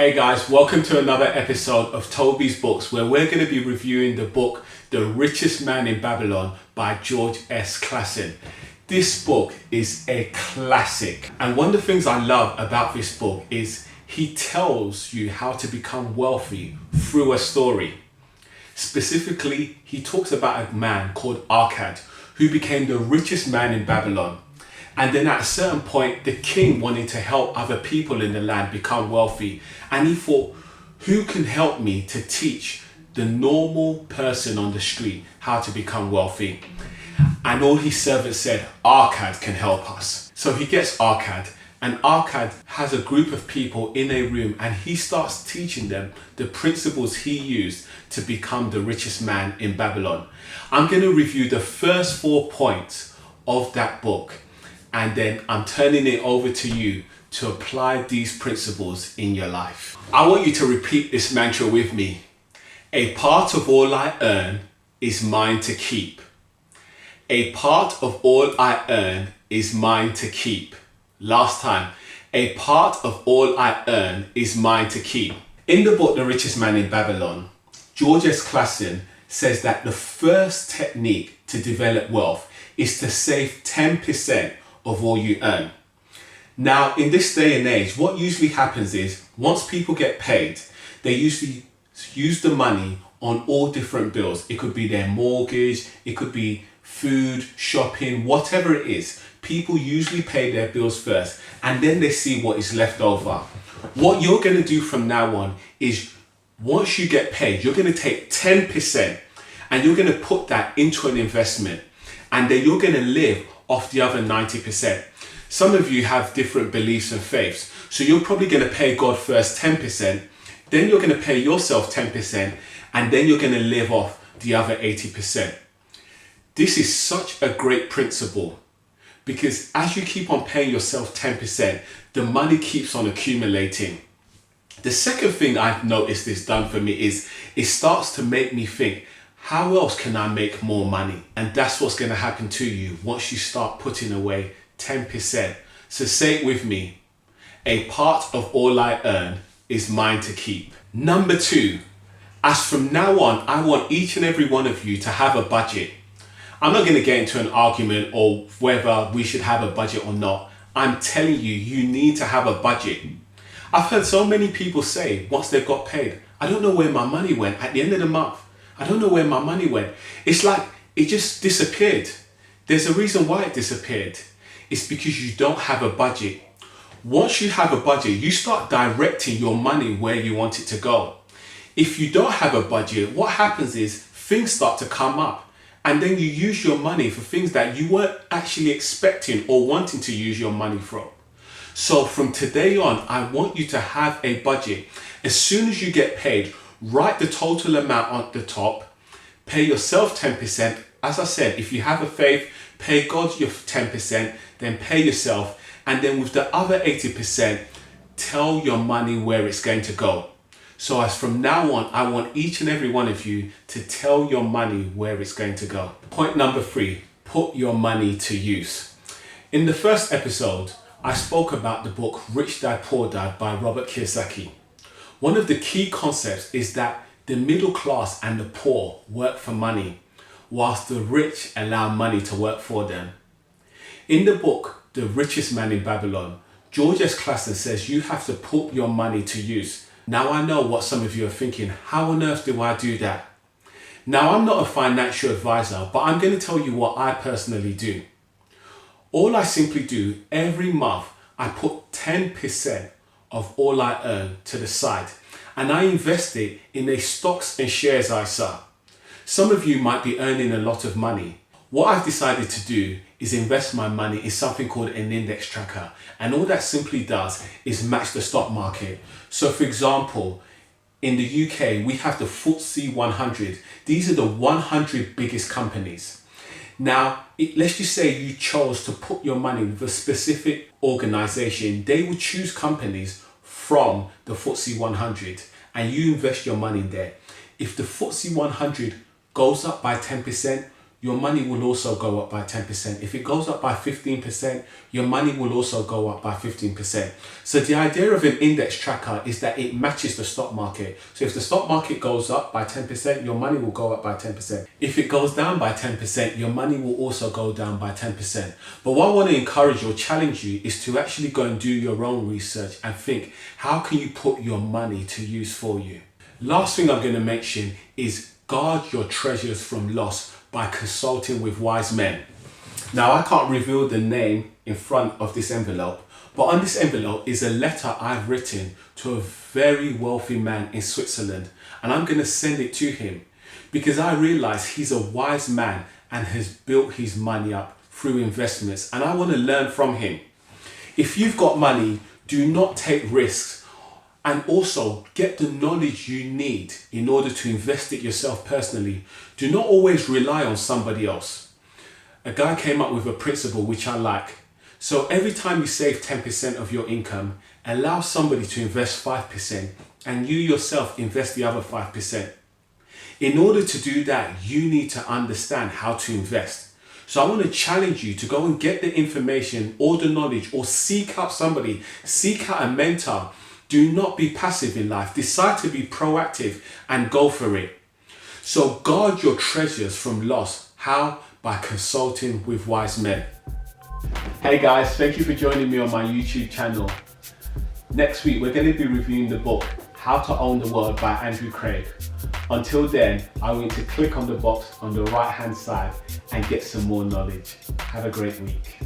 Hey guys, welcome to another episode of Tobi's Books, where we're going to be reviewing the book The Richest Man in Babylon by George S Clason. This book is a classic, and one of the things I love about this book is he tells you how to become wealthy through a story. Specifically, he talks about a man called Arcad who became the richest man in Babylon. And then at a certain point, the king wanted to help other people in the land become wealthy. And he thought, who can help me to teach the normal person on the street how to become wealthy? And all his servants said, Arcad can help us. So he gets Arcad, and Arcad has a group of people in a room, and he starts teaching them the principles he used to become the richest man in Babylon. I'm going to review the first 4 points of that book. And then I'm turning it over to you to apply these principles in your life. I want you to repeat this mantra with me. A part of all I earn is mine to keep. A part of all I earn is mine to keep. Last time. A part of all I earn is mine to keep. In the book, The Richest Man in Babylon, George S Clason says that the first technique to develop wealth is to save 10% of all you earn. Now, in this day and age, what usually happens is once people get paid, they usually use the money on all different bills. It could be their mortgage, it could be food, shopping, whatever it is. People usually pay their bills first and then they see what is left over. What you're going to do from now on is once you get paid, you're going to take 10% and you're going to put that into an investment, and then you're going to live off the other 90%. Some of you have different beliefs and faiths. So you're probably going to pay God first 10%, then you're going to pay yourself 10%, and then you're going to live off the other 80%. This is such a great principle because as you keep on paying yourself 10%, the money keeps on accumulating. The second thing I've noticed this done for me is it starts to make me think, how else can I make more money? And that's what's going to happen to you once you start putting away 10%. So say it with me. A part of all I earn is mine to keep. Number 2, as from now on, I want each and every one of you to have a budget. I'm not going to get into an argument or whether we should have a budget or not. I'm telling you, you need to have a budget. I've heard so many people say once they've got paid, I don't know where my money went at the end of the month. I don't know where my money went. It's like it just disappeared. There's a reason why it disappeared. It's because you don't have a budget. Once you have a budget, you start directing your money where you want it to go. If you don't have a budget, what happens is things start to come up, and then you use your money for things that you weren't actually expecting or wanting to use your money from. So from today on, I want you to have a budget. As soon as you get paid, write the total amount on the top, pay yourself 10%. As I said, if you have a faith, pay God your 10%, then pay yourself. And then with the other 80%, tell your money where it's going to go. So as from now on, I want each and every one of you to tell your money where it's going to go. Point number 3, put your money to use. In the first episode, I spoke about the book Rich Dad Poor Dad by Robert Kiyosaki. One of the key concepts is that the middle class and the poor work for money, whilst the rich allow money to work for them. In the book, The Richest Man in Babylon, George S Clason says you have to put your money to use. Now I know what some of you are thinking, how on earth do I do that? Now I'm not a financial advisor, but I'm going to tell you what I personally do. All I simply do every month, I put 10% of all I earn to the side, and I invest it in a stocks and shares ISA. Some of you might be earning a lot of money. What I've decided to do is invest my money in something called an index tracker, and all that simply does is match the stock market. So for example, in the UK, we have the FTSE 100. These are the 100 biggest companies. Now, let's just say you chose to put your money with a specific organization. They will choose companies from the FTSE 100 and you invest your money there. If the FTSE 100 goes up by 10%, your money will also go up by 10%. If it goes up by 15%, your money will also go up by 15%. So the idea of an index tracker is that it matches the stock market. So if the stock market goes up by 10%, your money will go up by 10%. If it goes down by 10%, your money will also go down by 10%. But what I want to encourage or challenge you is to actually go and do your own research and think, how can you put your money to use for you? Last thing I'm going to mention is guard your treasures from loss by consulting with wise men. Now, I can't reveal the name in front of this envelope, but on this envelope is a letter I've written to a very wealthy man in Switzerland, and I'm going to send it to him because I realize he's a wise man and has built his money up through investments, and I want to learn from him. If you've got money, do not take risks. And also get the knowledge you need in order to invest it yourself personally. Do not always rely on somebody else. A guy came up with a principle which I like. So every time you save 10% of your income, allow somebody to invest 5% and you yourself invest the other 5%. In order to do that, you need to understand how to invest. So I want to challenge you to go and get the information or the knowledge or seek out somebody, seek out a mentor. Do not be passive in life. Decide to be proactive and go for it. So guard your treasures from loss. How? By consulting with wise men. Hey guys, thank you for joining me on my YouTube channel. Next week, we're going to be reviewing the book, How to Own the World by Andrew Craig. Until then, I want you to click on the box on the right hand side and get some more knowledge. Have a great week.